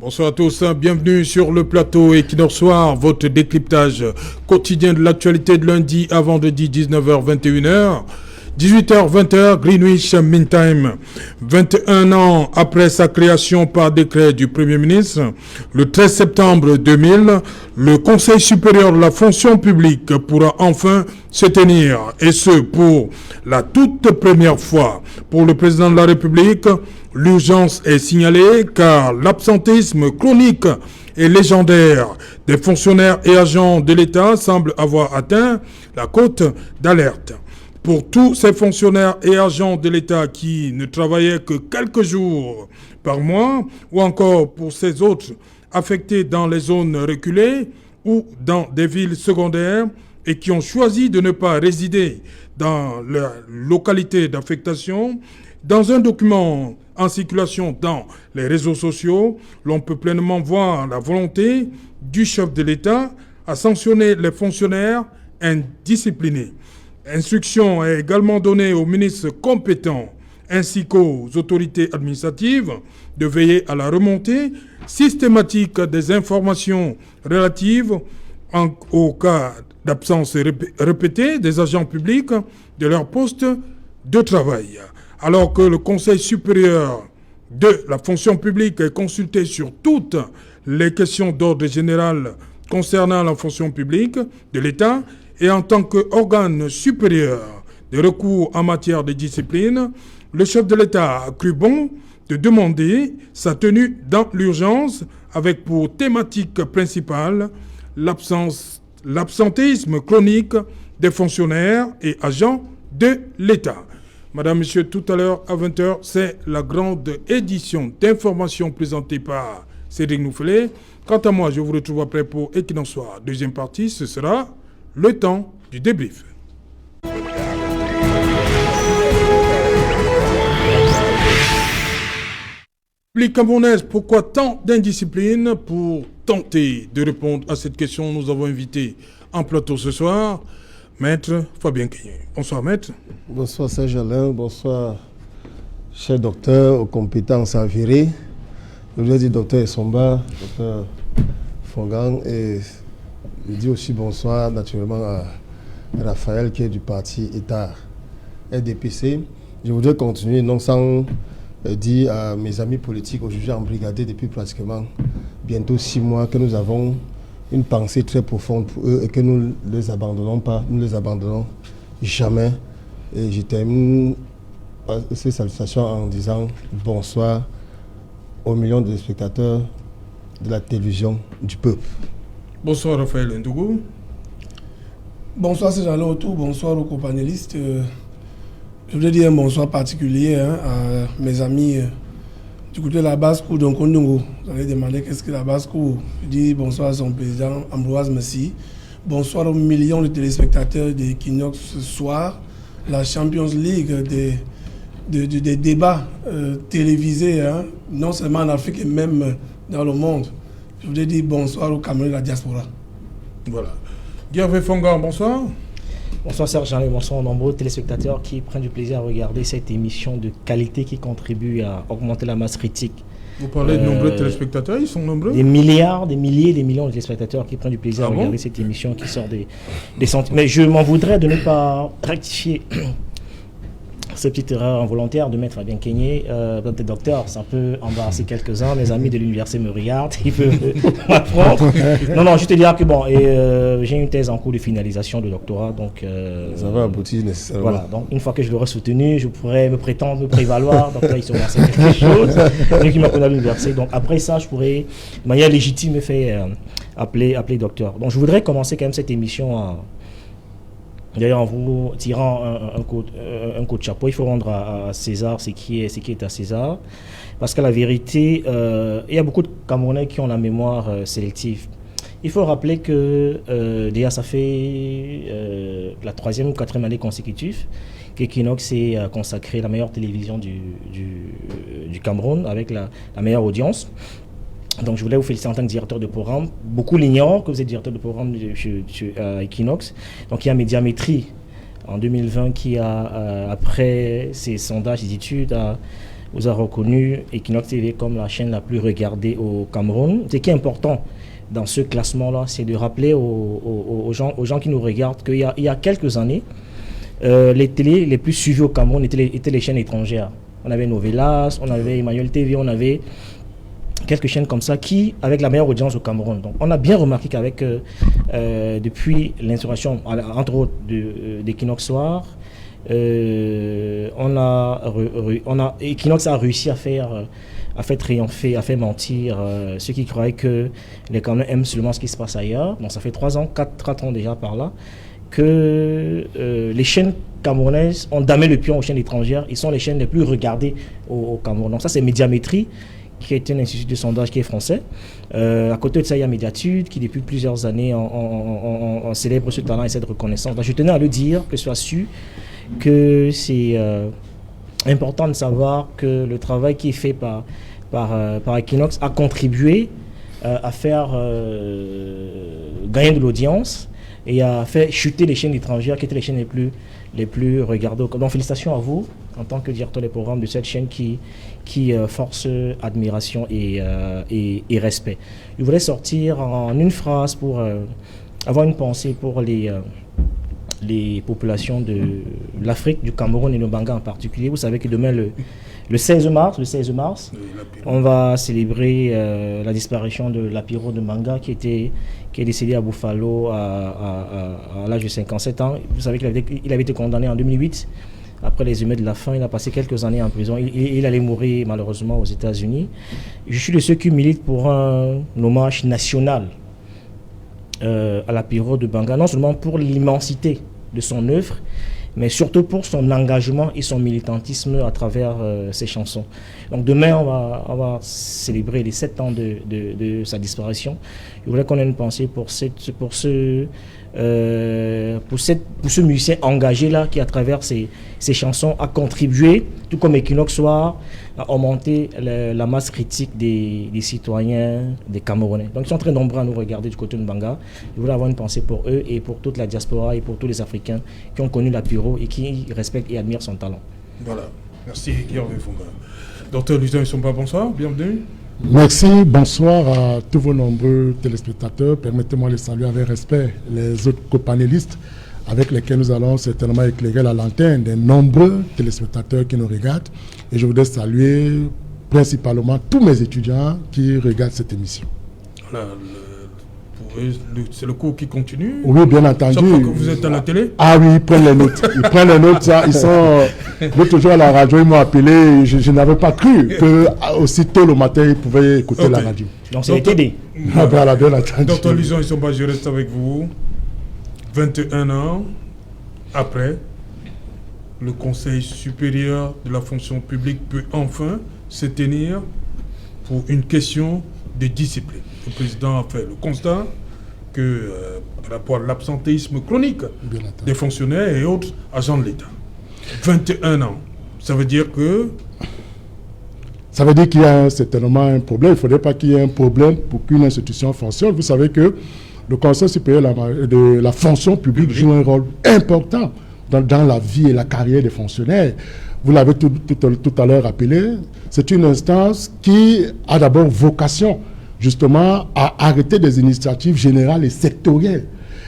Bonsoir à tous, bienvenue sur le plateau Equinox Soir, votre décryptage quotidien de l'actualité de lundi à vendredi 19h-21h. 18h-20h, Greenwich Mean Time. 21 ans après sa création par décret du Premier ministre, le 13 septembre 2000, le Conseil supérieur de la fonction publique pourra enfin se tenir, et ce pour la toute première fois. Pour le président de la République, l'urgence est signalée car l'absentéisme chronique et légendaire des fonctionnaires et agents de l'État semble avoir atteint la cote d'alerte. Pour tous ces fonctionnaires et agents de l'État qui ne travaillaient que quelques jours par mois, ou encore pour ces autres affectés dans les zones reculées ou dans des villes secondaires et qui ont choisi de ne pas résider dans leur localité d'affectation, dans un document en circulation dans les réseaux sociaux, l'on peut pleinement voir la volonté du chef de l'État à sanctionner les fonctionnaires indisciplinés. Instruction est également donnée aux ministres compétents ainsi qu'aux autorités administratives de veiller à la remontée systématique des informations relatives au cas d'absence répétée des agents publics de leur poste de travail. Alors que le Conseil supérieur de la fonction publique est consulté sur toutes les questions d'ordre général concernant la fonction publique de l'État, et en tant qu'organe supérieur de recours en matière de discipline, le chef de l'État a cru bon de demander sa tenue dans l'urgence avec pour thématique principale l'absentéisme chronique des fonctionnaires et agents de l'État. Madame, Monsieur, tout à l'heure à 20h, c'est la grande édition d'information présentée par Cédric Noufelet. Quant à moi, je vous retrouve après pour Equinox Soir. Deuxième partie, ce sera le temps du débrief. République camerounaise, pourquoi tant d'indiscipline? Pour tenter de répondre à cette question, nous avons invité en plateau ce soir Maître Fabien Kenyé. Bonsoir Maître. Bonsoir Serge Alain, bonsoir cher docteur aux compétences avérées. Je voudrais dire docteur Essomba, docteur Fongang, et je dis aussi bonsoir naturellement à Raphaël qui est du parti État RDPC. Je voudrais continuer non sans dire à mes amis politiques aujourd'hui embrigadés depuis pratiquement bientôt 6 mois que nous avons une pensée très profonde pour eux et que nous ne les abandonnons pas, nous ne les abandonnons jamais. Et je termine ces salutations en disant bonsoir aux millions de spectateurs de la télévision du peuple. Bonsoir Raphaël Ndougou. Bonsoir Serge autour, bonsoir aux companélistes. Je voudrais dire un bonsoir particulier à mes amis du côté de la basse-cour de Nkondongo. Vous allez demander qu'est-ce que la basse-cour. Je dis bonsoir à son président Ambroise Messi. Bonsoir aux millions de téléspectateurs d'Equinox ce soir. La Champions League des débats télévisés, non seulement en Afrique et même dans le monde. Je voudrais dire bonsoir aux Camerounais de la diaspora. Voilà. Gervais Fonga, bonsoir. Bonsoir Serge, bonsoir aux nombreux téléspectateurs qui prennent du plaisir à regarder cette émission de qualité qui contribue à augmenter la masse critique. Vous parlez de nombreux téléspectateurs, ils sont nombreux? Des milliards, des milliers, des millions de téléspectateurs qui prennent du plaisir à regarder cette émission qui sort des centaines. Mais je m'en voudrais de ne pas rectifier cette petite erreur involontaire de mettre Fabien Kenyé, docteur, ça peut embarrasser quelques-uns. Mes amis de l'université me regardent, ils peuvent m'apprendre. Non, je te dirais que bon, j'ai une thèse en cours de finalisation de doctorat, donc ça va aboutir nécessairement. Voilà, donc une fois que je l'aurai soutenu, je pourrais me prétendre, me prévaloir, docteur, il se passe quelque chose, donc il m'a connu à l'université. Donc après ça, je pourrais, de manière légitime, me faire appeler docteur. Donc je voudrais commencer quand même cette émission d'ailleurs, en vous tirant un coup de chapeau, il faut rendre à César ce qui est à César. Parce qu'à la vérité, il y a beaucoup de Camerounais qui ont la mémoire sélective. Il faut rappeler que déjà, ça fait la 3e ou 4e année consécutive qu'Equinox est consacré la meilleure télévision du Cameroun avec la meilleure audience. Donc, je voulais vous féliciter en tant que directeur de programme. Beaucoup l'ignorent que vous êtes directeur de programme à Equinox. Donc, il y a Médiamétrie en 2020 qui a, après ces sondages, ces études, a vous a reconnu Equinox TV comme la chaîne la plus regardée au Cameroun. Ce qui est important dans ce classement-là, c'est de rappeler aux gens qui nous regardent qu'il y a quelques années, les télés les plus suivies au Cameroun étaient les chaînes étrangères. On avait Novelas, on avait Emmanuel TV, on avait quelques chaînes comme ça qui, avec la meilleure audience au Cameroun. Donc, on a bien remarqué qu'avec, depuis l'instauration, entre autres, d'Equinox Soir, Equinox a réussi à faire triompher, à faire mentir ceux qui croyaient que les Camerounais aiment seulement ce qui se passe ailleurs. Donc, ça fait 3 ans, 4 ans déjà par là, que les chaînes camerounaises ont damé le pion aux chaînes étrangères. Ils sont les chaînes les plus regardées au Cameroun. Donc ça, c'est Médiamétrie, qui est un institut de sondage qui est français. À côté de ça, il y a Médiatude, qui depuis plusieurs années on célèbre ce talent et cette reconnaissance. Donc, je tenais à le dire, que ce soit su, que c'est important de savoir que le travail qui est fait par Equinox a contribué à faire gagner de l'audience et a fait chuter les chaînes étrangères qui étaient les chaînes les plus regardées. Donc félicitations à vous en tant que directeur des programmes de cette chaîne qui force admiration et respect. Je voulais sortir en une phrase pour avoir une pensée pour les populations de l'Afrique, du Cameroun et le Banga en particulier. Vous savez que demain, le 16 mars, on va célébrer la disparition de Lapiro de Manga qui est décédé à Buffalo à l'âge de 57 ans. Vous savez qu'il avait été condamné en 2008 après les émeutes de la faim. Il a passé quelques années en prison. Il allait mourir malheureusement aux États-Unis. Je suis de ceux qui militent pour un hommage national à Lapiro de Banga, non seulement pour l'immensité de son œuvre, mais surtout pour son engagement et son militantisme à travers ses chansons. Donc demain, on va célébrer les 7 ans de sa disparition. Je voulais qu'on ait une pensée pour ce musicien engagé-là qui, à travers ses chansons, a contribué, tout comme Equinox Soir, à augmenter la masse critique des citoyens, des Camerounais. Donc ils sont très nombreux à nous regarder du côté de Banga. Je voulais avoir une pensée pour eux et pour toute la diaspora et pour tous les Africains qui ont connu Lapiro et qui respectent et admirent son talent. Voilà. Merci Guillaume Fonga. Docteur Lutin Isomba, bonsoir, bienvenue. Merci, bonsoir à tous vos nombreux téléspectateurs. Permettez-moi de saluer avec respect les autres copanélistes avec lesquels nous allons certainement éclairer la lanterne des nombreux téléspectateurs qui nous regardent. Et je voudrais saluer principalement tous mes étudiants qui regardent cette émission. Voilà, c'est le cours qui continue. Oui, bien entendu. Chaque fois que vous êtes à la télé. Ah oui, ils prennent les notes. Ils prennent les notes. Ils sont l'autre jour à la radio, ils m'ont appelé. Je n'avais pas cru que aussitôt le matin, ils pouvaient écouter la radio. Donc c'est TD. Ah, voilà, bien entendu. Docteur Lutin Isomba, je reste avec vous. 21 ans après, le Conseil supérieur de la fonction publique peut enfin se tenir pour une question de discipline. Le président a fait le constat que par rapport à l'absentéisme chronique des fonctionnaires et autres agents de l'État. 21 ans, ça veut dire que... Ça veut dire qu'il y a certainement un problème. Il ne faudrait pas qu'il y ait un problème pour qu'une institution fonctionne. Vous savez que le Conseil supérieur de la fonction publique joue un rôle important dans la vie et la carrière des fonctionnaires. Vous l'avez tout à l'heure rappelé, c'est une instance qui a d'abord vocation justement à arrêter des initiatives générales et sectorielles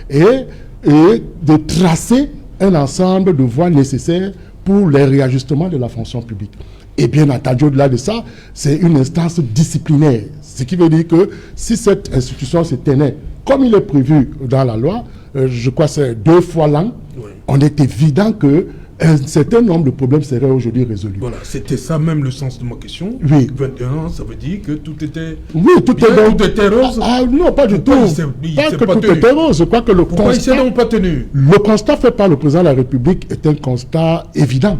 et de tracer un ensemble de voies nécessaires pour les réajustements de la fonction publique. Et bien entendu, au-delà de ça, c'est une instance disciplinaire. Ce qui veut dire que si cette institution se tenait comme il est prévu dans la loi, je crois que c'est 2 fois l'an, oui. On est évident qu'un certain nombre de problèmes seraient aujourd'hui résolus. Voilà, c'était ça même le sens de ma question. Oui. 21 ans, ça veut dire que tout était... Oui, tout était rose. Non, pas du tout. Pas que tout était rose. Je crois que Pourquoi ils ne s'est donc pas tenu? Le constat fait par le président de la République est un constat évident.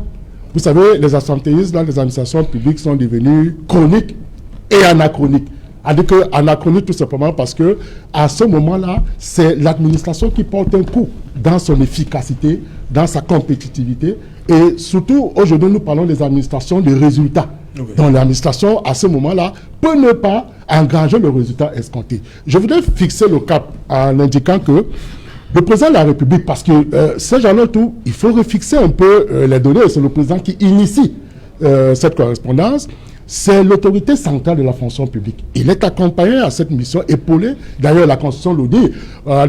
Vous savez, les absentéismes dans les administrations publiques sont devenus chroniques et anachroniques. C'est-à-dire que anachronique tout simplement parce que à ce moment-là, c'est l'administration qui porte un coup dans son efficacité, dans sa compétitivité. Et surtout, aujourd'hui, nous parlons des administrations de résultats. Okay. Donc l'administration, à ce moment-là, peut ne pas engager le résultat escompté. Je voudrais fixer le cap en indiquant que le président de la République, parce que ces gens-là, il faut refixer un peu les données. C'est le président qui initie cette correspondance, c'est l'autorité centrale de la fonction publique. Il est accompagné à cette mission, épaulé. D'ailleurs, la Constitution le dit,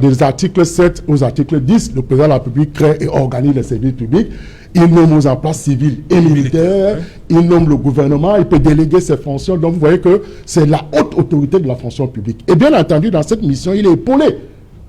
des articles 7 aux articles 10, le président de la République crée et organise les services publics. Il nomme aux emplois civils et militaires, il nomme le gouvernement, il peut déléguer ses fonctions. Donc, vous voyez que c'est la haute autorité de la fonction publique. Et bien entendu, dans cette mission, il est épaulé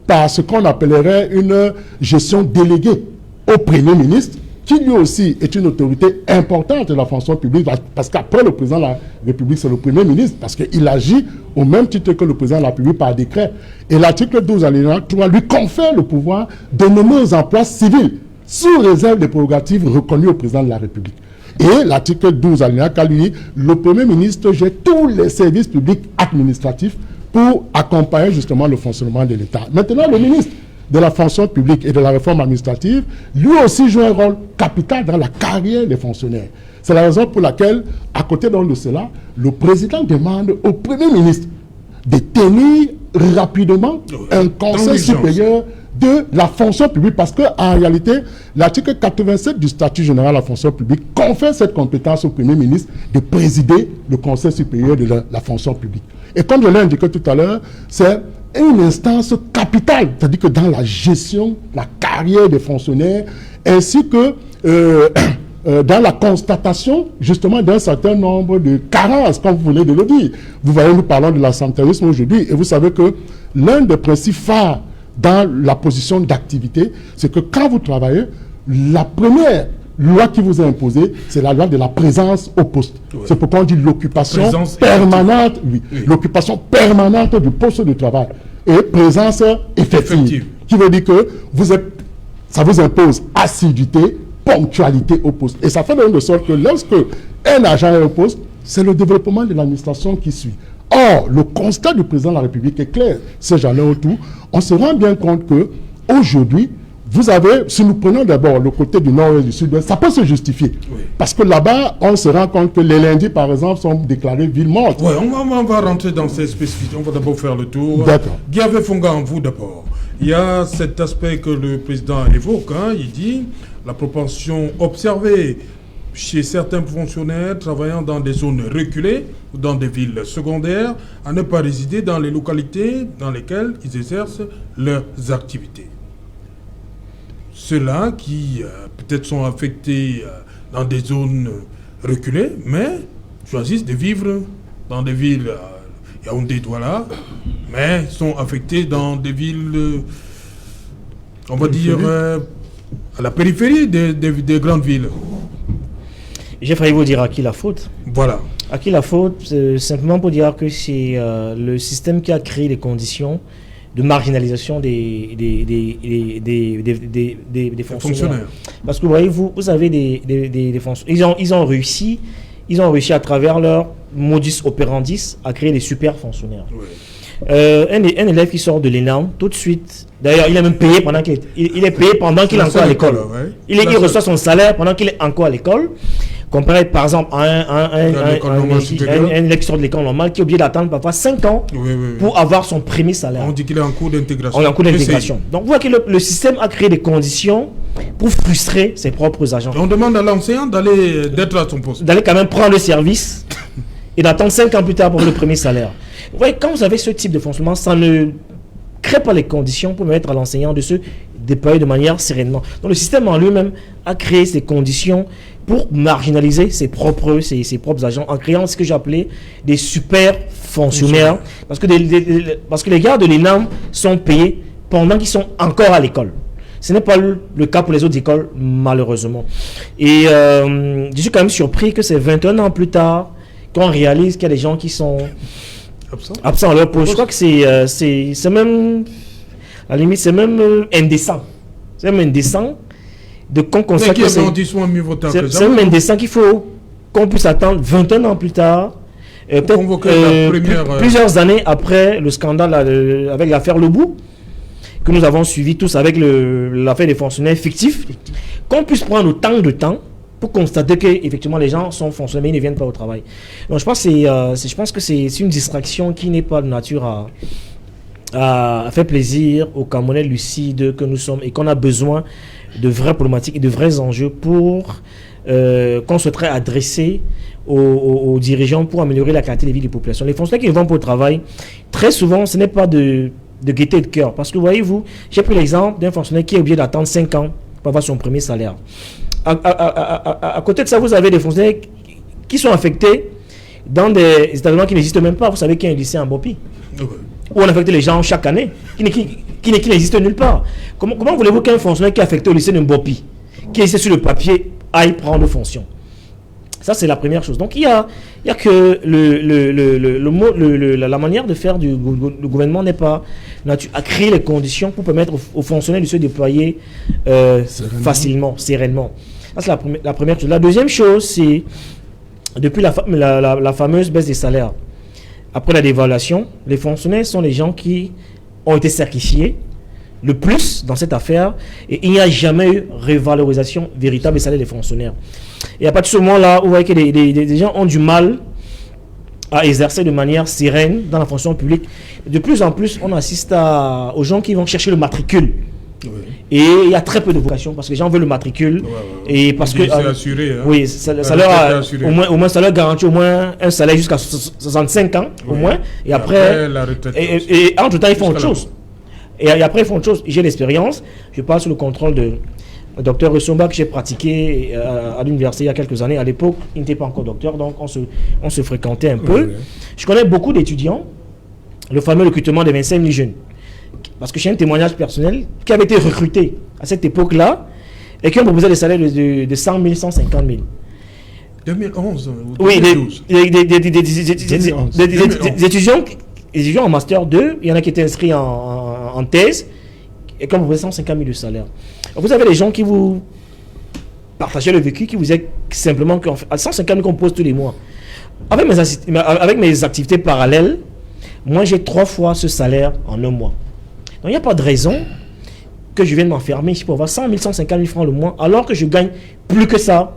par ce qu'on appellerait une gestion déléguée au Premier ministre, qui lui aussi est une autorité importante de la fonction publique, parce qu'après le président de la République, c'est le Premier ministre, parce qu'il agit au même titre que le président de la République par décret. Et l'article 12 alinéa 3 lui confère le pouvoir de nommer aux emplois civils, sous réserve des prérogatives reconnues au président de la République. Et l'article 12 alinéa 4 lui dit, le Premier ministre gère tous les services publics administratifs pour accompagner justement le fonctionnement de l'État. Maintenant, le ministre de la fonction publique et de la réforme administrative, lui aussi joue un rôle capital dans la carrière des fonctionnaires. C'est la raison pour laquelle, à côté donc de cela, le président demande au Premier ministre de tenir rapidement un conseil supérieur de la fonction publique, parce qu'en réalité, l'article 87 du statut général de la fonction publique confère cette compétence au Premier ministre de présider le conseil supérieur de la fonction publique. Et comme je l'ai indiqué tout à l'heure, c'est une instance capitale, c'est-à-dire que dans la gestion, la carrière des fonctionnaires, ainsi que dans la constatation justement d'un certain nombre de carences, comme vous venez de le dire. Vous voyez, nous parlons de l'absentéisme aujourd'hui, et vous savez que l'un des principes phares dans la position d'activité, c'est que quand vous travaillez, la première loi qui vous est imposée, c'est la loi de la présence au poste. Oui. C'est pourquoi on dit l'occupation permanente, l'occupation permanente du poste de travail et présence effective. Qui veut dire que ça vous impose assiduité, ponctualité au poste. Et ça fait de sorte que lorsque un agent est au poste, c'est le développement de l'administration qui suit. Or, le constat du président de la République est clair. C'est jamais autour. On se rend bien compte que aujourd'hui, vous avez, si nous prenons d'abord le côté du nord et du sud, ça peut se justifier. Oui. Parce que là-bas, on se rend compte que les lundis, par exemple, sont déclarés ville morte. Oui, on va rentrer dans ces spécificités. On va d'abord faire le tour. D'accord. Guy Fongan, vous d'abord. Il y a cet aspect que le président évoque. Il dit la propension observée chez certains fonctionnaires travaillant dans des zones reculées ou dans des villes secondaires à ne pas résider dans les localités dans lesquelles ils exercent leurs activités. Ceux-là qui peut-être sont affectés dans des zones reculées, mais choisissent de vivre dans des villes, Yaoundé, Douala, mais sont affectés dans des villes, on va dire, à la périphérie des grandes villes. J'ai failli vous dire à qui la faute. Voilà. À qui la faute, simplement pour dire que c'est le système qui a créé les conditions de marginalisation des fonctionnaires. Parce que vous voyez, vous avez des fonctionnaires, ils ont réussi à travers leur modus operandi à créer des super fonctionnaires. Oui. Un élève qui sort de l'ENAM, tout de suite, d'ailleurs il est même payé pendant qu'il est encore à l'école. Ouais. Il reçoit son salaire pendant qu'il est encore à l'école. Comparé par exemple à un élève qui sort de l'école normale qui est obligé d'attendre parfois 5 ans pour avoir son premier salaire. On dit qu'il est en cours d'intégration. On est en cours d'intégration. Donc vous voyez que le système a créé des conditions pour frustrer ses propres agents. On demande à l'enseignant d'être à son poste. D'aller quand même prendre le service et d'attendre 5 ans plus tard pour le premier salaire. Vous voyez, quand vous avez ce type de fonctionnement, ça ne crée pas les conditions pour permettre à l'enseignant de se déployer de manière sereinement. Donc le système en lui-même a créé ces conditions pour marginaliser ses propres agents en créant ce que j'ai appelé des super fonctionnaires. Parce que les gars de l'ENAM sont payés pendant qu'ils sont encore à l'école. Ce n'est pas le cas pour les autres écoles, malheureusement. Et je suis quand même surpris que c'est 21 ans plus tard qu'on réalise qu'il y a des gens qui sont absents à leur poste. Je crois que c'est même, à la limite, c'est même indécent. C'est même indécent qu'on constate que c'est même indécent qu'il faut qu'on puisse attendre 21 ans plus tard, plusieurs années après le scandale avec l'affaire Lebou, que nous avons suivi tous avec l'affaire des fonctionnaires fictifs, qu'on puisse prendre autant de temps pour constater que effectivement les gens sont fonctionnaires mais ils ne viennent pas au travail. Donc je pense que c'est une distraction qui n'est pas de nature à faire plaisir aux Camerounais lucides que nous sommes et qu'on a besoin de vraies problématiques et de vrais enjeux pour qu'on souhaiterait adresser aux dirigeants pour améliorer la qualité de vie des populations. Les fonctionnaires qui vont pour le travail, très souvent, ce n'est pas de gaieté de cœur. Parce que voyez-vous, j'ai pris l'exemple d'un fonctionnaire qui est obligé d'attendre 5 ans pour avoir son premier salaire. À côté de ça, vous avez des fonctionnaires qui sont affectés dans des établissements qui n'existent même pas. Vous savez qu'il y a un lycée en Bopi, où on affecte les gens chaque année, qui n'existe nulle part. Comment voulez-vous qu'un fonctionnaire qui est affecté au lycée de Bopi, qui est sur le papier, aille prendre fonction? Ça, c'est la première chose. Donc, il y a que la manière de faire du gouvernement n'est pas à créer les conditions pour permettre aux fonctionnaires de se déployer facilement, sereinement. Ça, c'est la première chose. La deuxième chose, c'est depuis la fameuse baisse des salaires. Après la dévaluation, les fonctionnaires sont les gens qui ont été sacrifiés le plus dans cette affaire, et il n'y a jamais eu revalorisation véritable des salaires des fonctionnaires. Et à partir de ce moment-là, vous voyez que des gens ont du mal à exercer de manière sereine dans la fonction publique. De plus en plus, on assiste aux gens qui vont chercher le matricule. Oui. Et il y a très peu de vocations parce que les gens veulent le matricule. Et parce que assuré, hein. Oui, ça leur garantit au moins un salaire jusqu'à 65 ans, au moins. Et après la retraite. Et entre-temps, ils font autre chose. Et après, ils font autre chose. J'ai l'expérience. Je parle sous le contrôle de docteur Essomba que j'ai pratiqué à l'université il y a quelques années. À l'époque, il n'était pas encore docteur, donc on se fréquentait un peu. Oui. Je connais beaucoup d'étudiants, le fameux recrutement des 25 000 jeunes. Parce que j'ai un témoignage personnel qui avait été recruté à cette époque-là et qui ont proposé des salaires de 100 000, 150 000. 2011 Oui, des étudiants en Master 2, il y en a qui étaient inscrits en thèse et qui ont proposé 150 000 de salaire. Vous avez des gens qui vous partagent le vécu, qui vous disent simplement qu'à 150 000 qu'on pose tous les mois. Avec mes activités parallèles, moi j'ai 3 fois ce salaire en un mois. Donc il n'y a pas de raison que je vienne m'enfermer pour avoir 100 000, 150 000 francs le mois, alors que je gagne plus que ça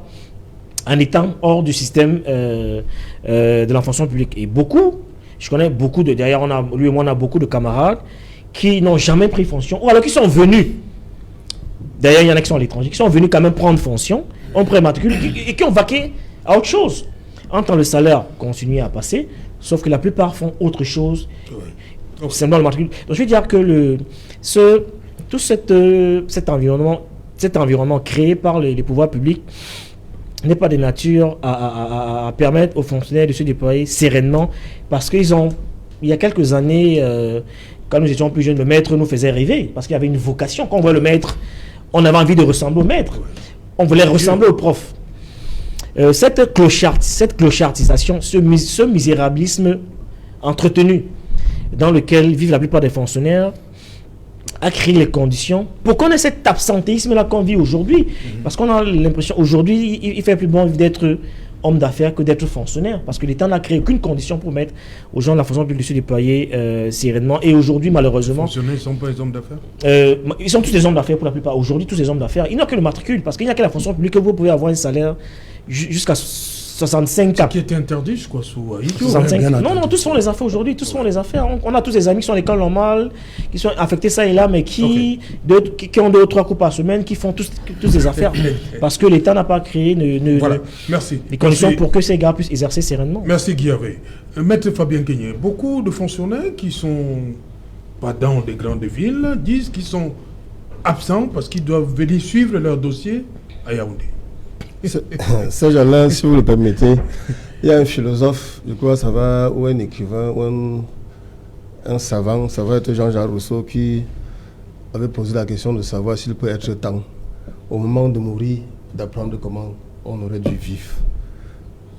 en étant hors du système de la fonction publique. Et je connais beaucoup d'ailleurs, lui et moi on a beaucoup de camarades qui n'ont jamais pris fonction, ou alors qui sont venus. D'ailleurs, il y en a qui sont à l'étranger, qui sont venus quand même prendre fonction, ont pris matricule et qui ont vaqué à autre chose. Entre le salaire continue à passer, sauf que la plupart font autre chose. C'est dans le matricule. Donc je veux dire que tout cet environnement créé par les pouvoirs publics n'est pas de nature à permettre aux fonctionnaires de se déployer sereinement, parce il y a quelques années, quand nous étions plus jeunes, le maître nous faisait rêver, parce qu'il y avait une vocation. Quand on voit le maître, on avait envie de ressembler au maître. On voulait ressembler au prof. Cette clochardisation, ce misérabilisme entretenu dans lequel vivent la plupart des fonctionnaires a créé les conditions pour qu'on ait cet absentéisme-là qu'on vit aujourd'hui. Parce qu'on a l'impression, aujourd'hui, il fait plus bon d'être homme d'affaires que d'être fonctionnaire. Parce que l'État n'a créé aucune condition pour mettre aux gens de la fonction publique de se déployer sereinement. Et aujourd'hui, malheureusement... Les fonctionnaires ne sont pas des hommes d'affaires ils sont tous des hommes d'affaires pour la plupart. Aujourd'hui, tous des hommes d'affaires. Il n'y a que le matricule. Parce qu'il n'y a que la fonction publique que vous pouvez avoir un salaire jusqu'à 65 ans. Qui était interdit, je crois, sous Haïti. Non, tous font les affaires aujourd'hui. Tous font les affaires. On a tous des amis qui sont à l'école normale, qui sont affectés ça et là, mais qui ont 2 ou 3 coups par semaine, qui font tous des affaires. Parce que l'État n'a pas créé les conditions pour que ces gars puissent exercer sereinement. Merci Guillaume. Maître Fabien Kenyé, beaucoup de fonctionnaires qui sont pas dans des grandes villes disent qu'ils sont absents parce qu'ils doivent venir suivre leur dossier à Yaoundé. Ces gens-là, si vous le permettez, il y a un philosophe, je crois, ça va, ou un écrivain, ou un savant, ça va être Jean-Jacques Rousseau, qui avait posé la question de savoir s'il peut être temps, au moment de mourir, d'apprendre comment on aurait dû vivre.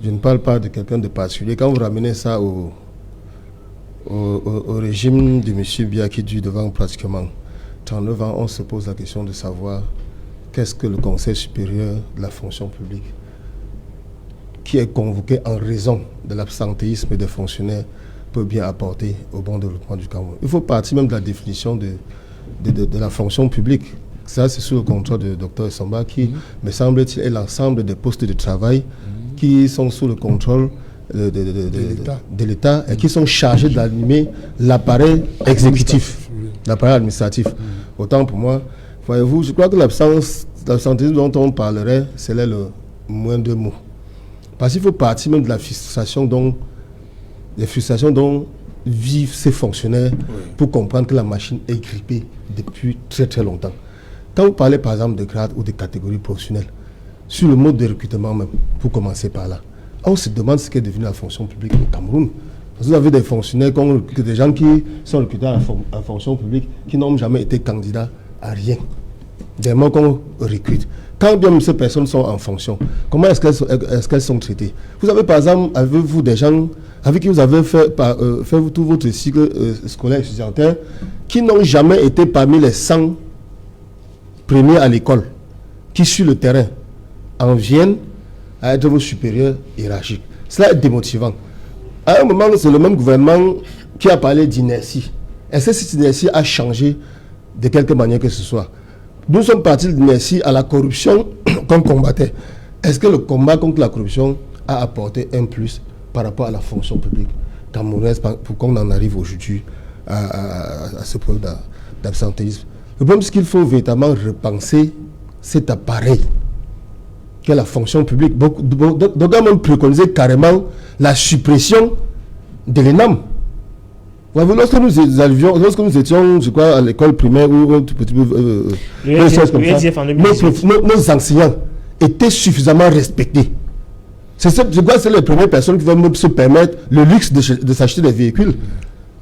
Je ne parle pas de quelqu'un de particulier. Quand vous ramenez ça au régime de M. Biya qui dure devant pratiquement 39 ans, on se pose la question de savoir qu'est-ce que le Conseil supérieur de la fonction publique, qui est convoqué en raison de l'absentéisme des fonctionnaires, peut bien apporter au bon développement du Cameroun. Il faut partir même de la définition de la fonction publique. Ça, c'est sous le contrôle du Dr Essomba qui, me semble-t-il, est l'ensemble des postes de travail qui sont sous le contrôle de l'État et qui sont chargés d'animer l'appareil exécutif, l'appareil administratif. Autant pour moi, voyez-vous, je crois que l'absentéisme dont on parlerait, c'est le moins de mots. Parce qu'il faut partir même de la frustration dont vivent ces fonctionnaires pour comprendre que la machine est grippée depuis très très longtemps. Quand vous parlez par exemple de grades ou de catégories professionnelles, sur le mode de recrutement même, pour commencer par là, on se demande ce qu'est devenu la fonction publique au Cameroun. Vous avez des fonctionnaires, des gens qui sont recrutés à la fonction publique, qui n'ont jamais été candidats à rien. Des mots qu'on recrute. Quand bien ces personnes sont en fonction, comment est-ce qu'elles sont traitées? Vous avez par exemple, avez-vous des gens avec qui vous avez fait tout votre cycle scolaire étudiantin qui n'ont jamais été parmi les 100 premiers à l'école, qui sur le terrain en viennent à être vos supérieurs hiérarchiques. Cela est démotivant. À un moment, c'est le même gouvernement qui a parlé d'inertie. Est-ce que cette inertie a changé de quelque manière que ce soit? Nous sommes partis de l'inertie à la corruption qu'on combattait. Est-ce que le combat contre la corruption a apporté un plus par rapport à la fonction publique camerounaise pour qu'on en arrive aujourd'hui à ce problème d'absentéisme? Le problème, c'est qu'il faut véritablement repenser cet appareil qu'est la fonction publique. Donc, on a même préconisé carrément la suppression de l'ENAM. Lorsque nous étions, je crois, à l'école primaire ou un tout petit peu, nos enseignants étaient suffisamment respectés. Je crois que c'est les premières personnes qui vont se permettre le luxe de s'acheter des véhicules.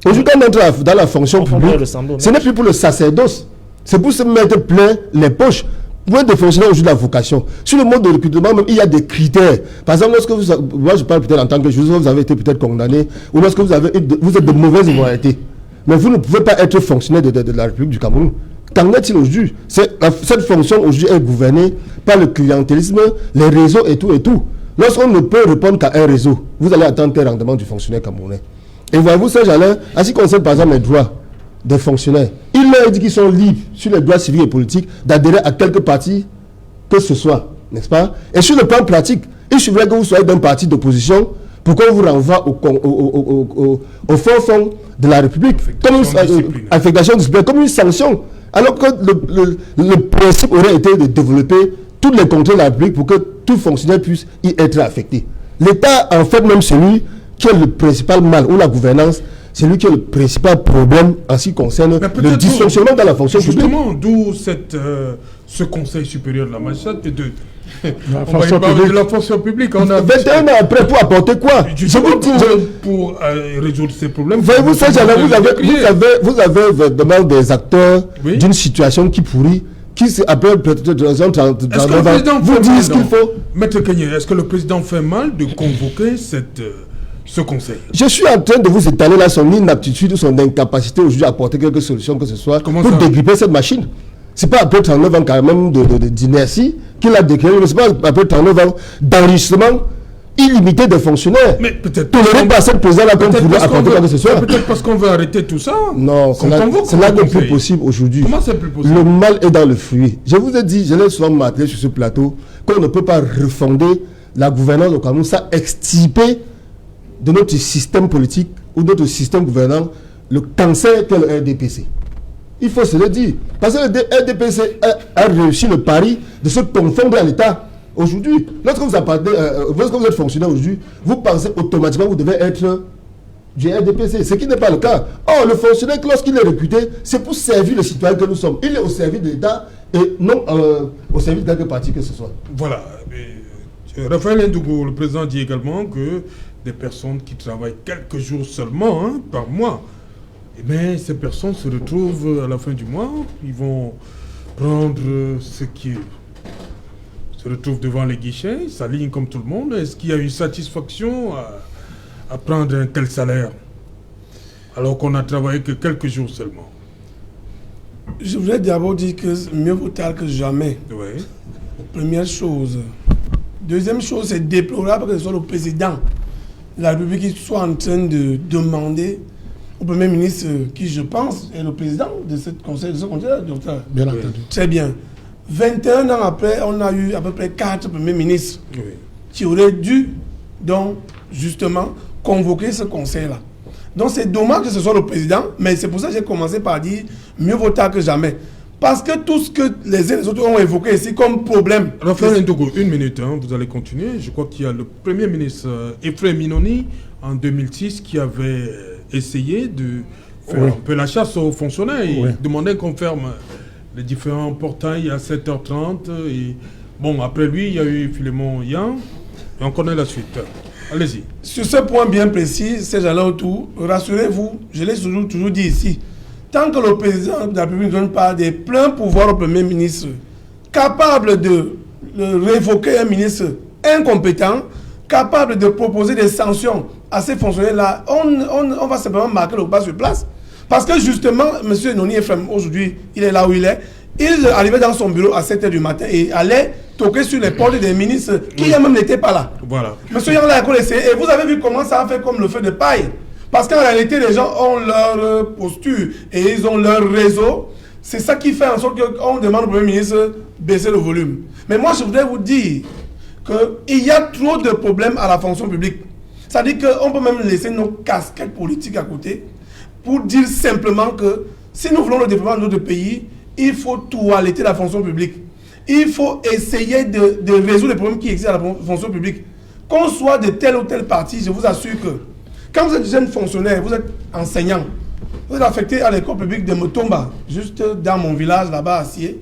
Aujourd'hui, quand on entre dans la fonction publique, ce n'est plus pour le sacerdoce, c'est pour se mettre plein les poches. Moins de fonctionnaires aujourd'hui de la vocation. Sur le mode de recrutement, même, il y a des critères. Par exemple, lorsque moi je parle peut-être en tant que juge, vous avez été peut-être condamné, ou lorsque vous êtes de mauvaise moralité. Mais vous ne pouvez pas être fonctionnaire de la République du Cameroun. Qu'en est-il aujourd'hui? Cette fonction aujourd'hui est gouvernée par le clientélisme, les réseaux et tout et tout. Lorsqu'on ne peut répondre qu'à un réseau, vous allez attendre un rendement du fonctionnaire camerounais. Et voyez-vous, Saint-Jalin, en ce qui concerne par exemple les droits des fonctionnaires, il leur dit qu'ils sont libres sur les droits civiques et politiques d'adhérer à quelque parti que ce soit, n'est-ce pas? Et sur le plan pratique, il suffirait que vous soyez d'un parti d'opposition pour qu'on vous renvoie au fond de la République, affectation disciplinaire, comme une sanction, alors que le principe aurait été de développer tous les contrôles de la République pour que tout fonctionnaire puisse y être affecté. L'État, en fait, même celui qui est le principal mal, ou la gouvernance, c'est lui qui est le principal problème en ce qui concerne le dysfonctionnement dans la fonction publique. Justement, d'où ce Conseil supérieur de la magistrature et de la fonction publique. On a 21 ans après, pour apporter quoi? Pour résoudre ces problèmes. Voyez-vous, vous avez vraiment des acteurs d'une situation qui pourrit, qui après vous disent qu'il faut... Maître Kenyé, est-ce que le président fait mal de convoquer ce conseil? Je suis en train de vous étaler là son inaptitude ou son incapacité aujourd'hui à apporter quelques solutions que ce soit pour dégripper cette machine. C'est pas après 39 ans quand même d'inertie qu'il a déclaré, mais c'est pas après 39 ans d'enrichissement illimité des fonctionnaires. Mais peut-être toléré par cette présidente-là comme pour apporter quoi que ce soit. Peut-être parce qu'on veut arrêter tout ça. Non, c'est là que plus possible aujourd'hui. Comment c'est plus possible? Le mal est dans le fruit. Je vous ai dit, je l'ai souvent martelé sur ce plateau, qu'on ne peut pas refonder la gouvernance au Cameroun, ça extirper de notre système politique ou notre système gouvernant le cancer qu'est le RDPC. Il faut se le dire. Parce que le RDPC a réussi le pari de se confondre à l'État. Aujourd'hui, lorsque vous êtes fonctionnaire aujourd'hui, vous pensez automatiquement que vous devez être du RDPC, ce qui n'est pas le cas. Or, le fonctionnaire, lorsqu'il est recruté, c'est pour servir le citoyen que nous sommes. Il est au service de l'État et non au service de quelque parti que ce soit. Voilà. Raphaël Ndougou, le président, dit également que des personnes qui travaillent quelques jours seulement par mois, mais ces personnes se retrouvent à la fin du mois, ils vont prendre ce qui se retrouve devant les guichets, ils s'alignent comme tout le monde. Est-ce qu'il y a une satisfaction à prendre un tel salaire alors qu'on n'a travaillé que quelques jours seulement? Je voudrais d'abord dire que mieux vaut tard que jamais. Oui. Première chose. Deuxième chose, c'est déplorable que ce soit le président de la République qui soit en train de demander au Premier ministre, qui je pense est le président de ce conseil, docteur. Bien entendu. Très bien. 21 ans après, on a eu à peu près 4 premiers ministres qui auraient dû, donc, justement, convoquer ce conseil-là. Donc, c'est dommage que ce soit le président, mais c'est pour ça que j'ai commencé par dire mieux vaut tard que jamais. Parce que tout ce que les uns et les autres ont évoqué ici comme problème... Raphaël Ndogo, une minute, hein, vous allez continuer. Je crois qu'il y a le Premier ministre Ephraim Inoni, en 2006, qui avait essayé de faire un peu la chasse aux fonctionnaires et demander qu'on ferme les différents portails à 7h30. Et bon, après lui, il y a eu Philémon Yan, et on connaît la suite. Allez-y. Sur ce point bien précis, ces gens-là autour, rassurez-vous, je l'ai toujours dit ici, tant que le président de la République ne donne pas des pleins pouvoirs au Premier ministre, capable de révoquer un ministre incompétent, capable de proposer des sanctions à ces fonctionnaires-là, on va simplement marquer le pas sur place. Parce que justement, M. Noni Ephraim, aujourd'hui, il est là où il est. Il arrivait dans son bureau à 7h du matin et allait toquer sur les portes des ministres qui même n'étaient pas là. Voilà. M. Yang l'a essayé et vous avez vu comment ça a fait comme le feu de paille. Parce qu'en réalité, les gens ont leur posture et ils ont leur réseau. C'est ça qui fait en sorte qu'on demande au Premier ministre de baisser le volume. Mais moi, je voudrais vous dire qu'il y a trop de problèmes à la fonction publique. C'est-à-dire qu'on peut même laisser nos casquettes politiques à côté pour dire simplement que si nous voulons le développement de notre pays, il faut toiletter la fonction publique. Il faut essayer de résoudre les problèmes qui existent à la fonction publique. Qu'on soit de tel ou tel parti, je vous assure que quand vous êtes jeune fonctionnaire, vous êtes enseignant, vous êtes affecté à l'école publique de Motomba, juste dans mon village là-bas à Sié.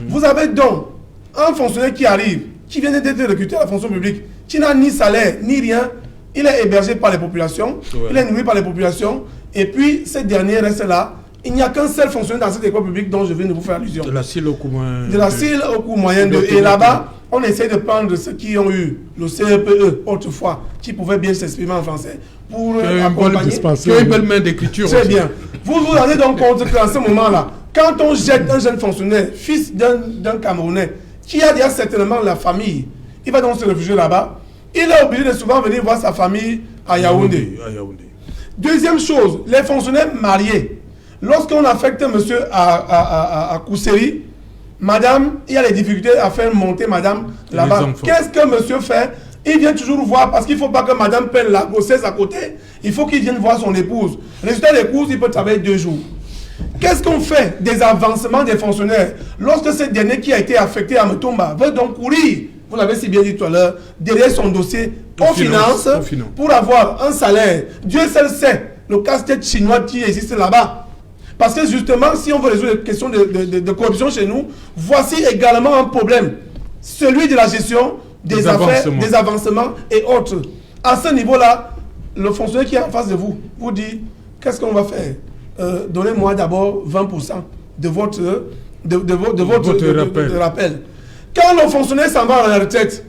Vous avez donc un fonctionnaire qui arrive, qui vient d'être recruté à la fonction publique, qui n'a ni salaire, ni rien. Il est hébergé par les populations, il est nourri par les populations, et puis ces derniers restent là. Il n'y a qu'un seul fonctionnaire dans cette école publique dont je viens de vous faire allusion. De la CIL au coût moyen. De la CIL au coût moyen. Et là-bas, on essaie de prendre ceux qui ont eu le CEPE autrefois, qui pouvaient bien s'exprimer en français, pour accompagner. Qui ont une belle main d'écriture. Très bien. Vous vous rendez donc compte qu'en ce moment-là, quand on jette un jeune fonctionnaire, fils d'un Camerounais, qui a déjà certainement la famille, il va donc se réfugier là-bas, il est obligé de souvent venir voir sa famille à Yaoundé. Deuxième chose, les fonctionnaires mariés. Lorsqu'on affecte monsieur à Kousséri, madame, il y a des difficultés à faire monter madame là-bas. Qu'est-ce que monsieur fait? Il vient toujours voir, parce qu'il ne faut pas que madame prenne la grossesse à côté, il faut qu'il vienne voir son épouse. Résultat, l'épouse, il peut travailler 2 jours. Qu'est-ce qu'on fait des avancements des fonctionnaires? Lorsque ce dernier qui a été affecté à Motomba veut donc courir, vous l'avez si bien dit tout à l'heure, derrière son dossier aux finances pour avoir un salaire. Dieu seul sait le casse-tête chinois qui existe là-bas. Parce que justement, si on veut résoudre les questions de corruption chez nous, voici également un problème. Celui de la gestion des affaires, des avancements et autres. À ce niveau-là, le fonctionnaire qui est en face de vous, vous dit, qu'est-ce qu'on va faire? Donnez-moi d'abord 20% de votre rappel. Quand le fonctionnaire s'en va à la retraite,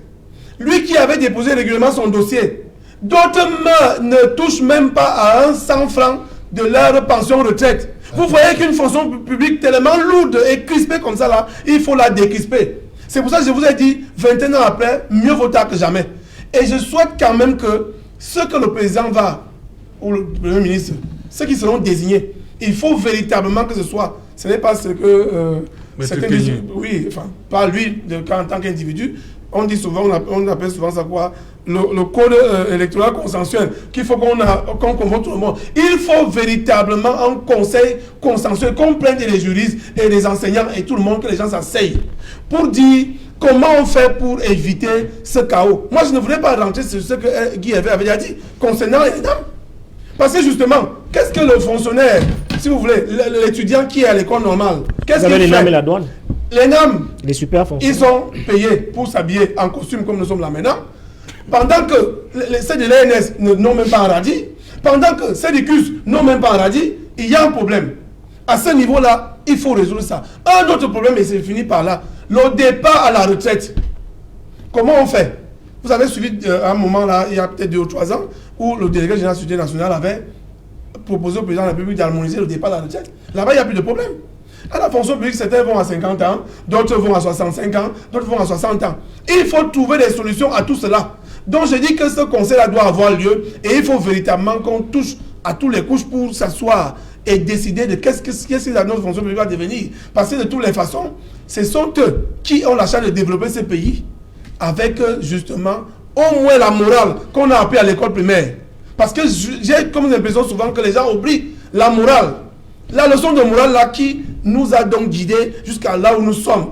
lui qui avait déposé régulièrement son dossier, d'autres ne touchent même pas à 100 francs de leur pension retraite. Vous voyez qu'une fonction publique tellement lourde et crispée comme ça, là, il faut la décrisper. C'est pour ça que je vous ai dit, 21 ans après, mieux vaut tard que jamais. Et je souhaite quand même que ce que le président va, ou le Premier ministre, ceux qui seront désignés, il faut véritablement que ce soit, ce n'est pas ce que certains disent, oui, enfin, pas lui en tant qu'individu. On dit souvent, on appelle souvent ça quoi? Le code électoral consensuel, qu'il faut qu'on convoque tout le monde. Il faut véritablement un conseil consensuel, qu'on prenne les juristes et les enseignants et tout le monde, que les gens s'asseyent pour dire comment on fait pour éviter ce chaos. Moi, je ne voulais pas rentrer sur ce que Guy avait déjà dit concernant les dames. Parce que justement, qu'est-ce que le fonctionnaire, si vous voulez, l'étudiant qui est à l'école normale, qu'est-ce qu'il fait? Les NAM et la douane. Les NAM, les super fonctionnaires, ils sont payés pour s'habiller en costume comme nous sommes là maintenant. Pendant que ceux de l'ENS n'ont même pas un radis, pendant que ceux du CUS n'ont même pas un radis, il y a un problème. À ce niveau-là, il faut résoudre ça. Un autre problème, et c'est fini par là, le départ à la retraite. Comment on fait? Vous avez suivi à un moment là, il y a peut-être 2 ou 3 ans, où le délégué général de la Sécurité nationale avait proposé au président de la République d'harmoniser le départ à la retraite. Là-bas, il n'y a plus de problème. À la fonction publique, certains vont à 50 ans, d'autres vont à 65 ans, d'autres vont à 60 ans. Il faut trouver des solutions à tout cela. Donc je dis que ce conseil-là doit avoir lieu et il faut véritablement qu'on touche à toutes les couches pour s'asseoir et décider de qu'est-ce que la notre fonction publique va devenir. Parce que de toutes les façons, ce sont eux qui ont la charge de développer ce pays avec justement au moins la morale qu'on a appris à l'école primaire. Parce que j'ai comme l'impression souvent que les gens oublient la morale. La leçon de morale là qui nous a donc guidés jusqu'à là où nous sommes.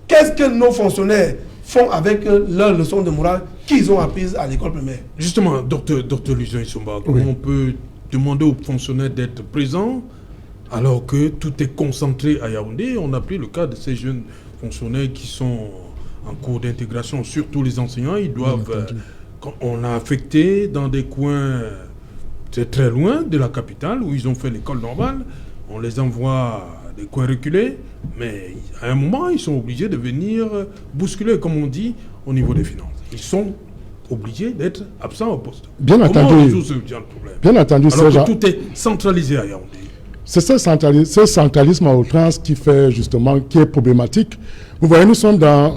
Qu'est-ce que nos fonctionnaires font avec leur leçon de morale qu'ils ont apprise à l'école primaire? Justement, docteur Lucien Isomba, comment on peut demander aux fonctionnaires d'être présents alors que tout est concentré à Yaoundé? On a pris le cas de ces jeunes fonctionnaires qui sont en cours d'intégration, surtout les enseignants, ils doivent... on a affecté dans des coins très loin de la capitale où ils ont fait l'école normale, on les envoie à des coins reculés, mais à un moment, ils sont obligés de venir bousculer, comme on dit, au niveau des finances. Ils sont obligés d'être absents au poste. Bien Comment entendu. on résout ce problème? Bien entendu, alors que tout est centralisé à Yaoundé. C'est ce centralisme à outrance qui fait justement, qui est problématique. Vous voyez, nous sommes dans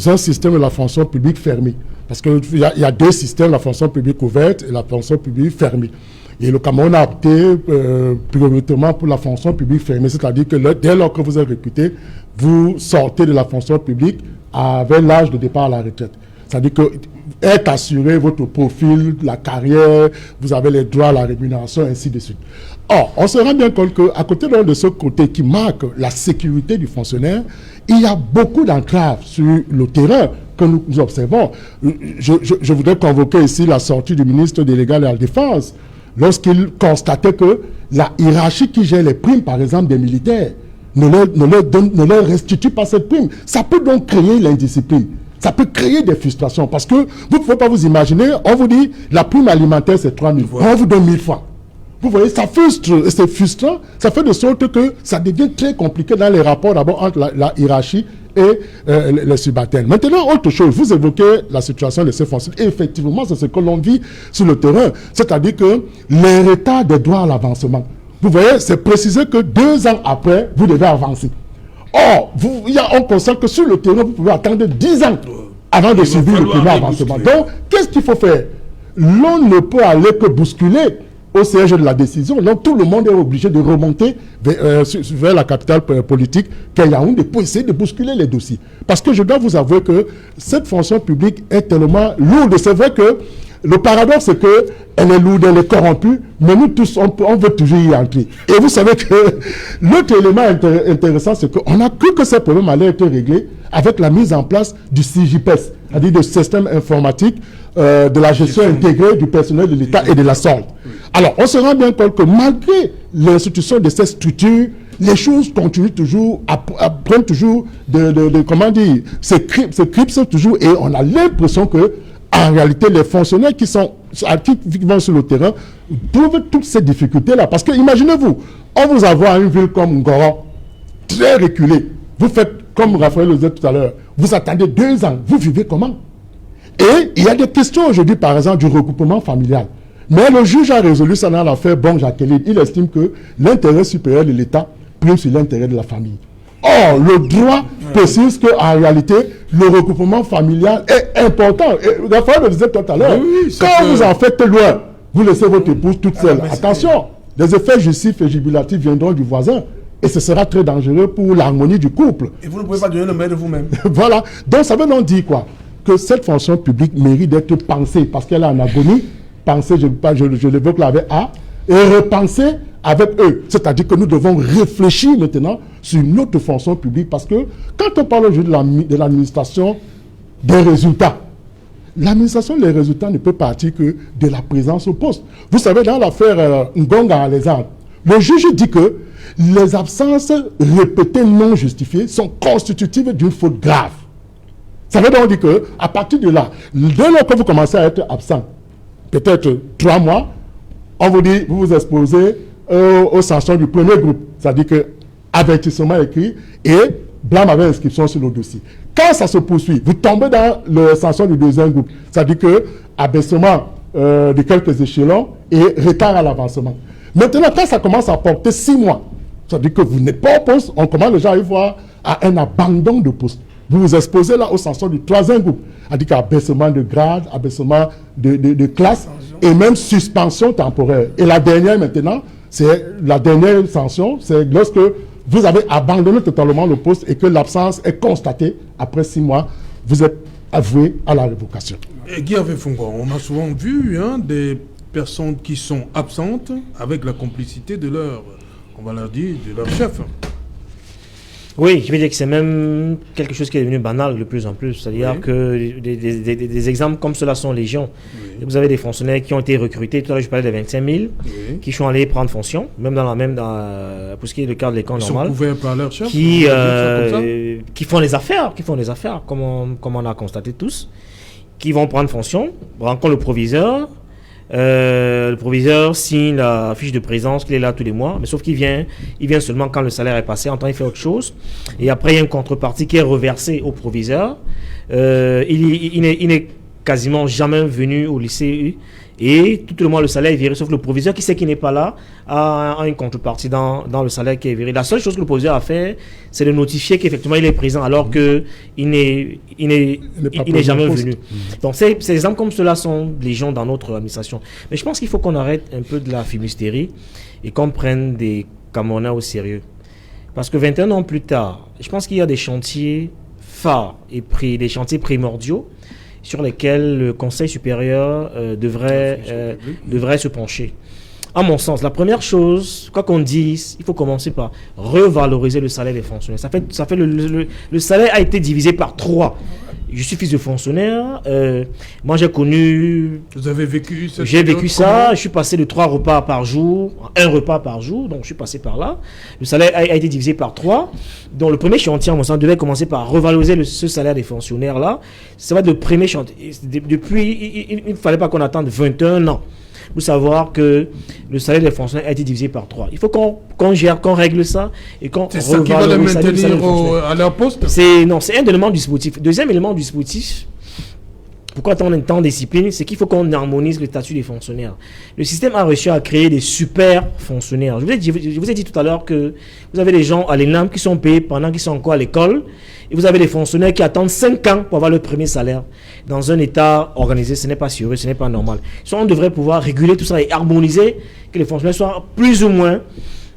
un système de la fonction publique fermée. Parce qu'il y a deux systèmes, la fonction publique ouverte et la fonction publique fermée. Et le Cameroun a opté prioritairement pour la fonction publique fermée, c'est-à-dire que dès lors que vous êtes recruté, vous sortez de la fonction publique avec l'âge de départ à la retraite. C'est-à-dire que est assuré votre profil, la carrière, vous avez les droits à la rémunération, ainsi de suite. Or, on se rend bien compte qu'à côté de ce côté qui marque la sécurité du fonctionnaire, il y a beaucoup d'entraves sur le terrain que nous observons. Je voudrais convoquer ici la sortie du ministre délégué à la Défense lorsqu'il constatait que la hiérarchie qui gère les primes, par exemple, des militaires, ne leur restitue pas cette prime. Ça peut donc créer l'indiscipline. Ça peut créer des frustrations parce que vous ne pouvez pas vous imaginer, on vous dit la prime alimentaire c'est 3 000, on vous donne 1 000 francs. Vous voyez, ça frustre, c'est frustrant, ça fait de sorte que ça devient très compliqué dans les rapports d'abord entre la hiérarchie et les subalternes. Maintenant, autre chose, vous évoquez la situation de ces fonctionnaires. Et effectivement, c'est ce que l'on vit sur le terrain, c'est-à-dire que les retards des droits à l'avancement. Vous voyez, c'est précisé que 2 ans après, vous devez avancer. Or, on constate que sur le terrain, vous pouvez attendre 10 ans avant de subir le premier avancement. Donc, qu'est-ce qu'il faut faire? L'on ne peut aller que bousculer au siège de la décision. Donc, tout le monde est obligé de remonter vers la capitale politique, qu'est Yaoundé, pour essayer de bousculer les dossiers. Parce que je dois vous avouer que cette fonction publique est tellement lourde. C'est vrai que le paradoxe, c'est qu'elle est lourde, elle est corrompue, mais nous tous, on veut toujours y entrer. Et vous savez que l'autre élément intéressant, c'est qu'on a cru que ces problèmes allaient être réglés avec la mise en place du CJPES, c'est-à-dire du système informatique de la gestion intégrée du personnel de l'État et de la solde. Alors, on se rend bien compte que malgré l'institution de ces structures, les choses continuent toujours, prennent toujours comment dire, se cripsent toujours, et on a l'impression que en réalité, les fonctionnaires qui vont sur le terrain trouvent toutes ces difficultés-là. Parce que, imaginez-vous, on vous envoie à une ville comme Ngoro, très reculée. Vous faites, comme Raphaël le disait tout à l'heure, vous attendez 2 ans. Vous vivez comment? Et il y a des questions aujourd'hui, par exemple, du regroupement familial. Mais le juge a résolu ça dans l'affaire Bon-Jacqueline. Il estime que l'intérêt supérieur de l'État prime sur l'intérêt de la famille. Or, le droit précise qu'en réalité, le regroupement familial est important. Et Raphaël le disait tout à l'heure, quand vous en faites loin, vous laissez votre épouse toute seule. Attention, les effets justifs et jubilatifs viendront du voisin. Et ce sera très dangereux pour l'harmonie du couple. Et vous ne pouvez pas donner le mail de vous-même. Voilà. Donc, ça veut donc dire quoi? Que cette fonction publique mérite d'être pensée parce qu'elle est en agonie. Pensée, je l'évoque là avec A, et repenser avec eux. C'est-à-dire que nous devons réfléchir maintenant sur notre fonction publique parce que quand on parle aujourd'hui de l'administration des résultats, l'administration des résultats ne peut partir que de la présence au poste. Vous savez, dans l'affaire Ngonga à Lézard, le juge dit que les absences répétées non justifiées sont constitutives d'une faute grave. Ça veut donc dire qu'à partir de là, dès lors que vous commencez à être absent, peut-être 3 mois, on vous dit, vous vous exposez aux sanctions du premier groupe. C'est-à-dire que avertissement écrit et blâme avec inscription sur le dossier. Quand ça se poursuit, vous tombez dans les sanctions du deuxième groupe. C'est-à-dire que abaissement de quelques échelons et retard à l'avancement. Maintenant, quand ça commence à porter 6 mois, c'est-à-dire que vous n'êtes pas au poste, on commence déjà à y voir à un abandon de poste. Vous vous exposez là aux sanctions du troisième groupe. C'est-à-dire qu'abaissement de grade, abaissement de classe et même suspension temporaire. Et la dernière maintenant, c'est la dernière sanction, c'est lorsque vous avez abandonné totalement le poste et que l'absence est constatée après 6 mois, vous êtes avoué à la révocation. Et Guy Avefungo, on a souvent vu des personnes qui sont absentes avec la complicité de leur on va leur dire, de leur chef. Oui, je veux dire que c'est même quelque chose qui est devenu banal de plus en plus. C'est-à-dire que des exemples comme cela sont légion. Oui. Vous avez des fonctionnaires qui ont été recrutés, tout à l'heure je parlais de 25 000, qui sont allés prendre fonction, même dans pour ce qui est le cadre de l'école normale. Ils sont couverts par leur chef. Qui font les affaires, comme on a constaté tous, qui vont prendre fonction, rencontrent le proviseur. Le proviseur signe la fiche de présence qu'il est là tous les mois, mais sauf qu'il vient seulement quand le salaire est passé. En temps, il fait autre chose. Et après, il y a une contrepartie qui est reversée au proviseur. Il n'est quasiment jamais venu au lycée et tout le mois le salaire est viré, sauf le proviseur qui sait qu'il n'est pas là a une contrepartie dans le salaire qui est viré. La seule chose que le proviseur a fait, c'est de notifier qu'effectivement il est présent alors qu'il n'est jamais venu. Donc ces exemples comme cela sont légion dans notre administration. Mais je pense qu'il faut qu'on arrête un peu de la fumisterie et qu'on prenne des Camerounais au sérieux. Parce que 21 ans plus tard, je pense qu'il y a des chantiers phares et des chantiers primordiaux sur lesquels le Conseil supérieur devrait se pencher. À mon sens, la première chose, quoi qu'on dise, il faut commencer par revaloriser le salaire des fonctionnaires. Le salaire a été divisé par 3. Je suis fils de fonctionnaire. Moi, j'ai connu... Vous avez vécu ça? J'ai vécu ça. Je suis passé de 3 repas par jour, 1 repas par jour. Donc, je suis passé par là. Le salaire a été divisé par 3. Donc, le premier chantier, à mon sens, devait commencer par revaloriser ce salaire des fonctionnaires-là. Ça va être le premier chantier. Depuis, il ne fallait pas qu'on attende 21 ans pour savoir que le salaire des fonctionnaires a été divisé par 3. Il faut qu'on gère, qu'on règle ça et qu'on c'est ça qui va les maintenir à leur poste. C'est un élément du dispositif. Deuxième élément du dispositif, pourquoi on est tant discipline, c'est qu'il faut qu'on harmonise le statut des fonctionnaires. Le système a réussi à créer des super fonctionnaires. Je vous ai dit tout à l'heure que vous avez des gens à l'ENAM qui sont payés pendant qu'ils sont encore à l'école et vous avez des fonctionnaires qui attendent 5 ans pour avoir le premier salaire. Dans un État organisé, ce n'est pas sérieux, ce n'est pas normal. On devrait pouvoir réguler tout ça et harmoniser, que les fonctionnaires soient plus ou moins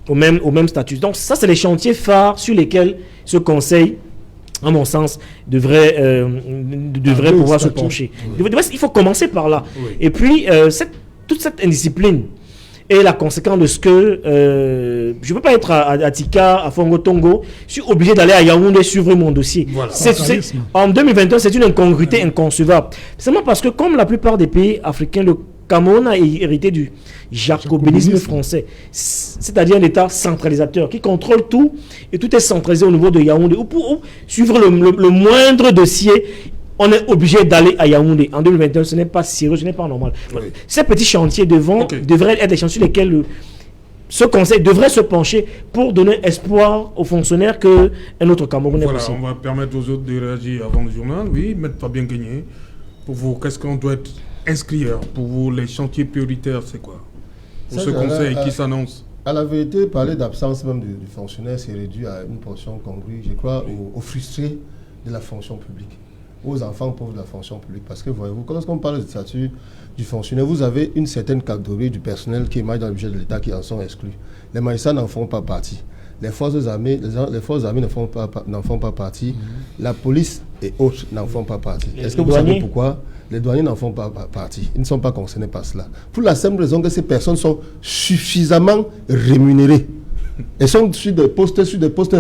au même statut. Donc ça, c'est les chantiers phares sur lesquels ce Conseil, à mon sens, devrait pouvoir se pencher. Oui. Il faut commencer par là. Oui. Et puis, toute cette indiscipline est la conséquence de ce que je ne peux pas être à Tika, à Fongo Tongo, je suis obligé d'aller à Yaoundé suivre mon dossier. Voilà. En 2021, c'est une incongruité inconcevable. C'est seulement parce que, comme la plupart des pays africains, le Cameroun a hérité du jacobinisme français, c'est-à-dire un État centralisateur qui contrôle tout et tout est centralisé au niveau de Yaoundé. Pour suivre le moindre dossier, on est obligé d'aller à Yaoundé. En 2021, ce n'est pas sérieux, ce n'est pas normal. Oui. Ces petits chantiers devraient être des chantiers sur lesquels ce Conseil devrait se pencher pour donner espoir aux fonctionnaires qu'un autre Camerounais voilà, possible. On va permettre aux autres de réagir avant le journal. Oui, Maître Fabien Gagné, pour vous, qu'est-ce qu'on doit inscrire? Pour vous, les chantiers prioritaires, c'est quoi? Pour ce Conseil qui s'annonce. À la vérité, parler d'absence même du fonctionnaire, c'est réduit à une portion congrue, je crois, aux frustrés de la fonction publique, aux enfants pauvres de la fonction publique. Parce que voyez-vous, lorsqu'on parle du statut du fonctionnaire, vous avez une certaine catégorie du personnel qui émerge dans le budget de l'État qui en sont exclus. Les magistrats n'en font pas partie. Les forces armées n'en font pas partie. La police et autres n'en font pas partie. Est-ce que vous savez pourquoi? Les douaniers n'en font pas partie. Ils ne sont pas concernés par cela. Pour la simple raison que ces personnes sont suffisamment rémunérées. Elles sont sur des postes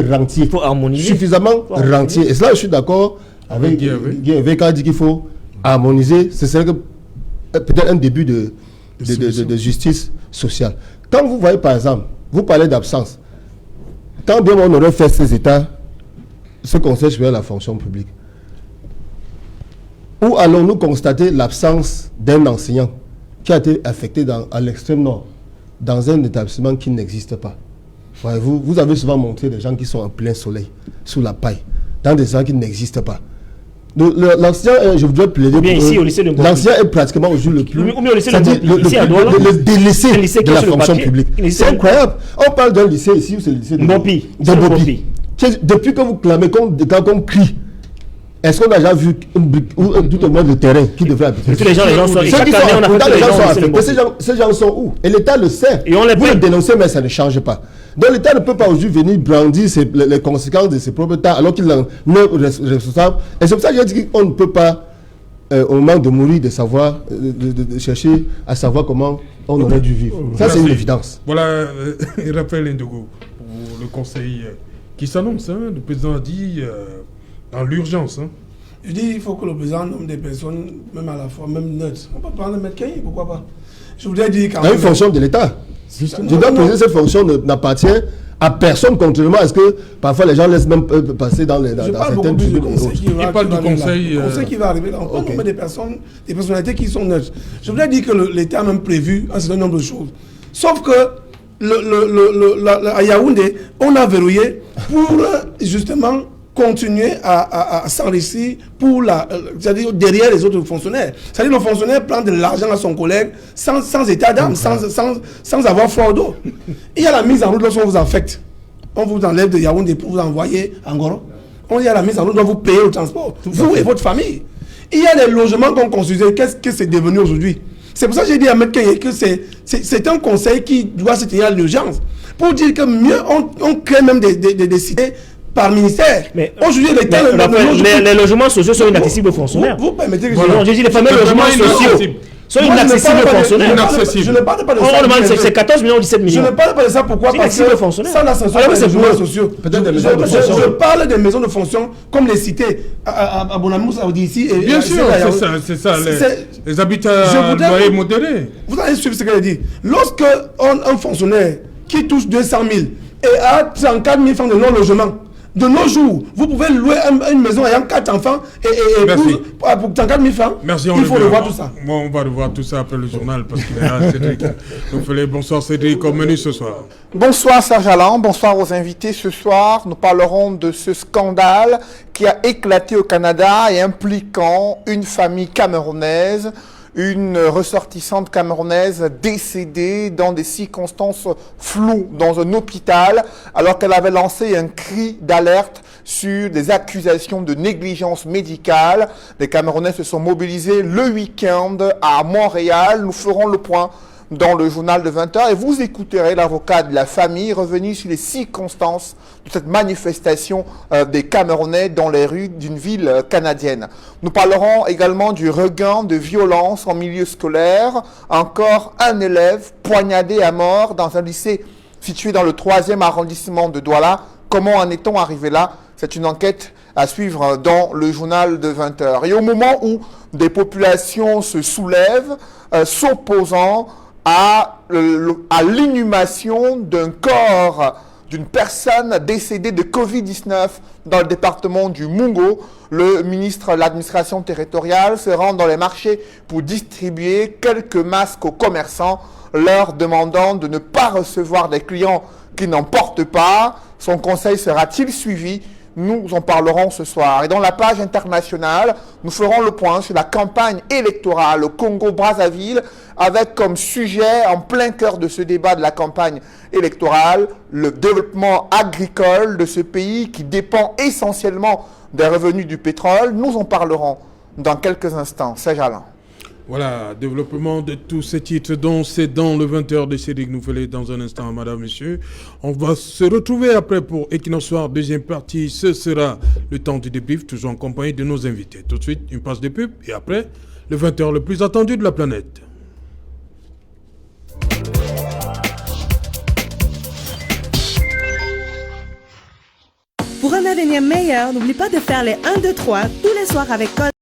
rentiers. Il faut harmoniser. Suffisamment rentiers. Et cela, je suis d'accord avec Guy qui a dit qu'il faut harmoniser. Ce serait peut-être un début de justice sociale. Quand vous voyez, par exemple, vous parlez d'absence. Quand bien on aurait fait ces états, ce Conseil supérieur de la fonction publique, où allons-nous constater l'absence d'un enseignant qui a été affecté à l'extrême nord, dans un établissement qui n'existe pas? Voyez-vous, vous avez souvent montré des gens qui sont en plein soleil, sous la paille, dans des gens qui n'existent pas. L'ancien, je voudrais plaider pour eux, l'ancien est pratiquement aujourd'hui le plus... le délaissé de la fonction publique. C'est incroyable. On parle d'un lycée ici, où c'est le lycée de Bopi. Depuis que vous clamez, quand on crie, est-ce qu'on a déjà vu tout au moins le terrain qui devrait habiter? Tous les gens sont Ces gens sont où? Et l'État le sait. Et on les vous le dénoncez, mais ça ne change pas. Donc l'État ne peut pas aujourd'hui venir brandir les conséquences de ses propres États alors qu'il en est responsable. Et c'est pour ça que je dis qu'on ne peut pas, au moment de mourir, de savoir, de chercher à savoir comment on aurait dû vivre. Ça, c'est une évidence. Voilà, Raphaël Ndogo, pour le conseil qui s'annonce. Hein, le président a dit dans l'urgence. Hein. Je dis il faut que le président nomme des personnes, même à la fois, même neutres. On peut prendre le maître Kanye, pourquoi pas. Je voudrais dire quand même. Une fonction de l'État. Je dois préciser, cette fonction n'appartient à personne, contrairement à ce que parfois les gens laissent même passer dans certaines tribunes. Il parle du conseil. Le conseil qui va arriver là. On peut nommer des personnes, des personnalités qui sont neutres. Je voudrais dire que l'État a même prévu un certain nombre de choses. Sauf que à Yaoundé, on a verrouillé pour justement continuer à s'enrichir pour c'est-à-dire derrière les autres fonctionnaires. C'est-à-dire le fonctionnaire prend de l'argent à son collègue sans état d'âme, sans avoir froid au dos. Il y a la mise en route lorsqu'on vous affecte. On vous enlève de Yaoundé pour vous envoyer en Goro. Il y a la mise en route, on vous payer le transport, vous et votre famille. Il y a les logements qu'on construisait, qu'est-ce que c'est devenu aujourd'hui? C'est pour ça que j'ai dit à M. Kanye que c'est un conseil qui doit se tenir à l'urgence. Pour dire que mieux, on crée même des cités par ministère. Mais aujourd'hui, les logements sociaux sont inaccessibles aux fonctionnaires. Vous permettez que je dis les fameux logements sociaux sont inaccessibles aux fonctionnaires. Je ne parle pas de ça. On demande c'est 14 millions ou 17 millions. Je ne parle pas de ça. Pourquoi? Parce que ça l'ascension des logements sociaux. Je parle des maisons de fonction comme les cités à Bonamous, ici. Bien sûr, c'est ça. Les habitats loyers modérés. Vous allez suivre ce qu'elle dit. Lorsque un fonctionnaire qui touche 200 000 et a 34 000 francs de non-logement, de nos jours, vous pouvez louer une maison ayant 4 enfants et pour 34 000 francs. Merci, il faut revoir tout ça. Moi, on va revoir tout ça après le journal parce qu'il est là, Cédric. Bonsoir Cédric, au menu ce soir. Bonsoir Serge Alain, bonsoir aux invités. Ce soir, nous parlerons de ce scandale qui a éclaté au Canada et impliquant une famille camerounaise, une ressortissante camerounaise décédée dans des circonstances floues dans un hôpital alors qu'elle avait lancé un cri d'alerte sur des accusations de négligence médicale. Les Camerounais se sont mobilisés le week-end à Montréal. Nous ferons le point dans le journal de 20h et vous écouterez l'avocat de la famille revenir sur les circonstances de cette manifestation des Camerounais dans les rues d'une ville canadienne. Nous parlerons également du regain de violence en milieu scolaire. Encore un élève poignardé à mort dans un lycée situé dans le 3e arrondissement de Douala. Comment en est-on arrivé là? C'est une enquête à suivre dans le journal de 20h. Et au moment où des populations se soulèvent, s'opposant à l'inhumation d'un corps d'une personne décédée de Covid-19 dans le département du Mungo, le ministre de l'administration territoriale se rend dans les marchés pour distribuer quelques masques aux commerçants, leur demandant de ne pas recevoir des clients qui n'en portent pas. Son conseil sera-t-il suivi? Nous en parlerons ce soir. Et dans la page internationale, nous ferons le point sur la campagne électorale au Congo-Brazzaville avec comme sujet, en plein cœur de ce débat de la campagne électorale, le développement agricole de ce pays qui dépend essentiellement des revenus du pétrole. Nous en parlerons dans quelques instants. Serge Alain. Voilà, développement de tous ces titres dont c'est dans le 20h de Cédric Nouvelet dans un instant, madame, monsieur. On va se retrouver après pour Equinox Soir, deuxième partie. Ce sera le temps du débrief, toujours en compagnie de nos invités. Tout de suite, une passe de pub et après, le 20h le plus attendu de la planète. Pour un avenir meilleur, n'oublie pas de faire les 1, 2, 3 tous les soirs avec Code.